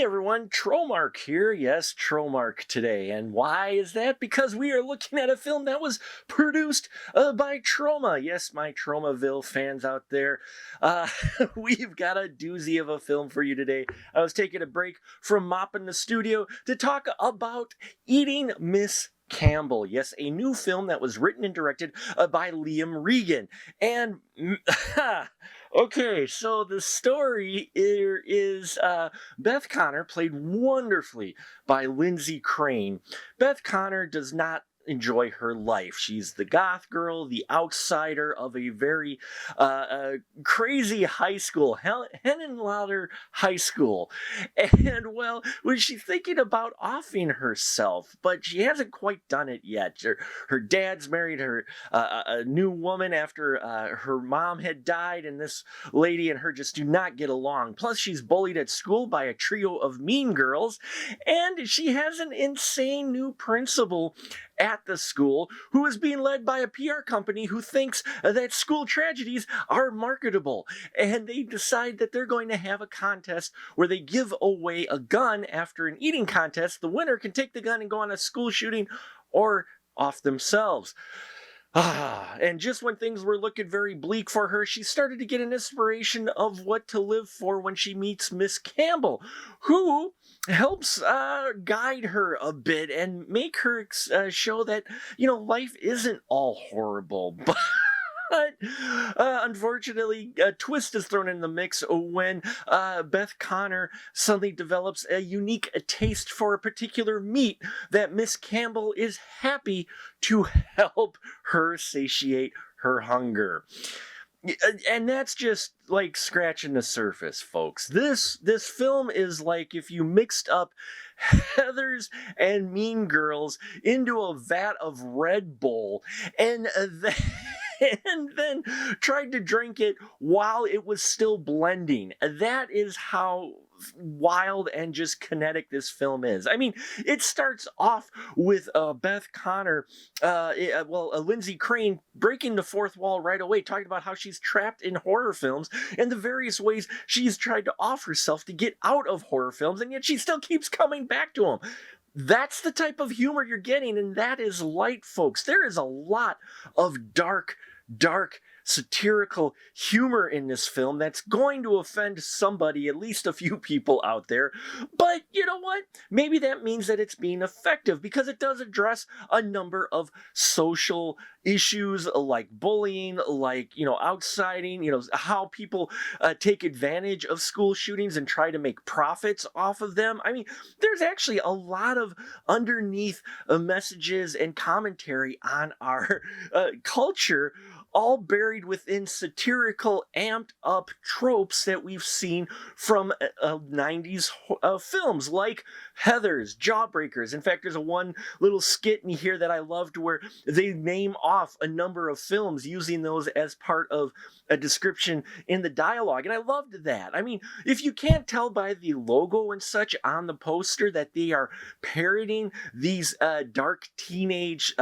everyone, TROMArk here. Yes, TROMArk today. And why is that? Because we are looking at a film that was produced by Troma. Yes, my Tromaville fans out there. Uh, we've got a doozy of a film for you today. I was taking a break from mopping the studio to talk about Eating Miss Campbell. Yes, a new film that was written and directed by Liam Regan. And okay, so the story here is Beth Connor, played wonderfully by Lindsay Crane. Beth Connor does not enjoy her life. She's the goth girl, the outsider of a very crazy high school, Henenlotter High School. And, well, when she's thinking about offing herself, but she hasn't quite done it yet. Her dad's married her a new woman after her mom had died, and this lady and her just do not get along. Plus, she's bullied at school by a trio of mean girls, and she has an insane new principal at the school who is being led by a PR company who thinks that school tragedies are marketable. And they decide that they're going to have a contest where they give away a gun after an eating contest. The winner can take the gun and go on a school shooting or off themselves. And just when things were looking very bleak for her, she started to get an inspiration of what to live for when she meets Miss Campbell, who helps guide her a bit and make her show that, life isn't all horrible. But unfortunately, a twist is thrown in the mix when Beth Connor suddenly develops a unique taste for a particular meat that Miss Campbell is happy to help her satiate her hunger. And that's just like scratching the surface, folks. This film is like if you mixed up Heathers and Mean Girls into a vat of Red Bull and then tried to drink it while it was still blending. That is how wild and just kinetic this film is. I mean, it starts off with Beth Connor, Lindsay Crane breaking the fourth wall right away, talking about how she's trapped in horror films and the various ways she's tried to off herself to get out of horror films, and yet she still keeps coming back to them. That's the type of humor you're getting, and that is light, folks. There is a lot of dark, satirical humor in this film that's going to offend somebody, at least a few people out there. But you know what? Maybe that means that it's being effective because it does address a number of social issues like bullying, like, outsiding, how people take advantage of school shootings and try to make profits off of them. I mean, there's actually a lot of underneath messages and commentary on our culture, all buried within satirical, amped up tropes that we've seen from 90s films like Heathers, Jawbreakers. In fact, there's a one little skit in here that I loved where they name off a number of films using those as part of a description in the dialogue. And I loved that. I mean, if you can't tell by the logo and such on the poster that they are parodying these dark teenage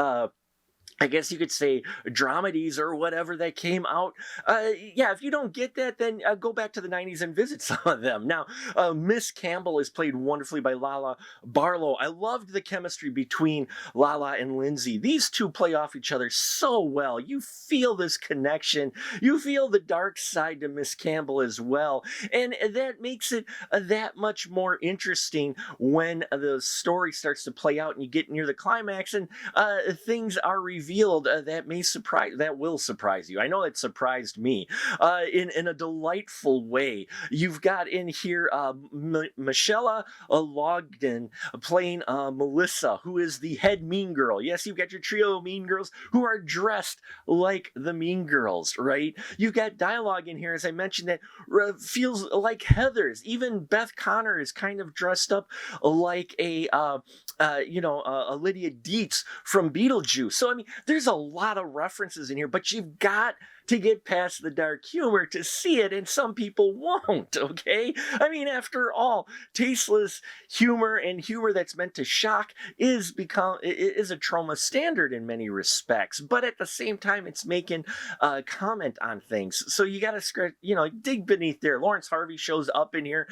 I guess you could say dramedies or whatever that came out. If you don't get that, then go back to the 90s and visit some of them. Now, Miss Campbell is played wonderfully by Lala Barlow. I loved the chemistry between Lala and Lindsay. These two play off each other so well. You feel this connection. You feel the dark side to Miss Campbell as well. And that makes it that much more interesting when the story starts to play out and you get near the climax and things are revealed that will surprise you. I know it surprised me in a delightful way. You've got in here Michelle Logden playing Melissa, who is the head mean girl. Yes, you've got your trio of mean girls who are dressed like the mean girls, right? You've got dialogue in here, as I mentioned, that feels like Heathers. Even Beth Connor is kind of dressed up like a Lydia Dietz from Beetlejuice. So I mean, there's a lot of references in here, but you've got to get past the dark humor to see it, and some people won't. Okay, I mean, after all, tasteless humor and humor that's meant to shock is a trauma standard in many respects, but at the same time, it's making a comment on things. So you got to dig beneath there. Lawrence Harvey shows up in here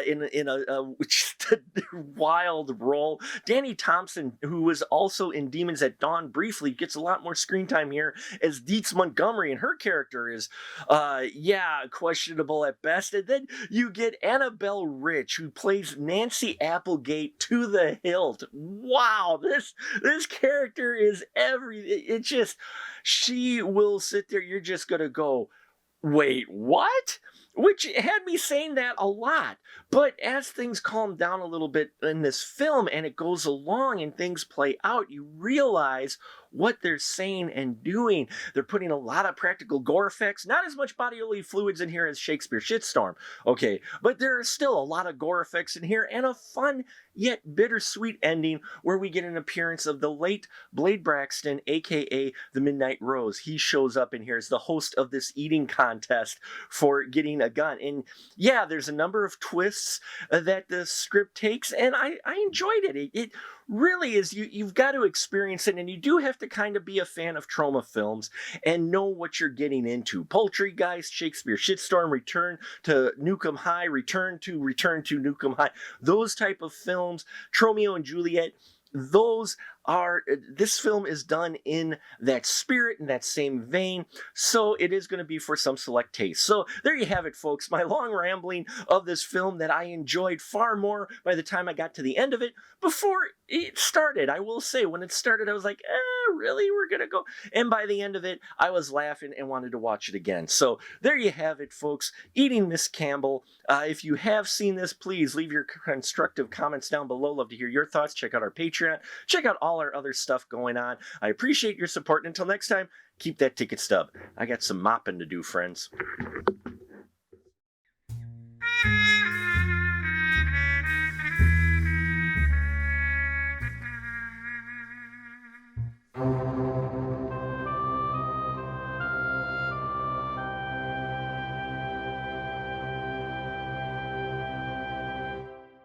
in a just a wild role. Danny Thompson, who was also in Demons at Dawn briefly, gets a lot more screen time here as Dietz Montgomery, and her character is, questionable at best. And then you get Annabelle Rich, who plays Nancy Applegate to the hilt. Wow, this character is it just, she will sit there, you're just gonna go, wait, what? Which had me saying that a lot. But as things calm down a little bit in this film and it goes along and things play out, you realize what they're saying and doing. They're putting a lot of practical gore effects, not as much bodily fluids in here as Shakespeare Shitstorm, okay, but there are still a lot of gore effects in here and a fun yet bittersweet ending where we get an appearance of the late Blade Braxton, aka the Midnight Rose. He shows up in here as the host of this eating contest for getting a gun. And yeah, there's a number of twists that the script takes, and I enjoyed it. It really is, you've got to experience it, and you do have to kind of be a fan of Troma films and know what you're getting into. Poultrygeist, Shakespeare Shitstorm, Return to Nukem High, Return to Nukem High, those type of films, Tromeo and Juliet, this film is done in that spirit, in that same vein, so it is going to be for some select taste. So there you have it, folks, my long rambling of this film that I enjoyed far more by the time I got to the end of it before it started. I will say, when it started, I was like, really, we're going to go? And by the end of it, I was laughing and wanted to watch it again. So there you have it, folks, Eating Miss Campbell. If you have seen this, please leave your constructive comments down below. Love to hear your thoughts. Check out our Patreon. Check out all our other stuff going on. I appreciate your support. And until next time, keep that ticket stub. I got some mopping to do, friends.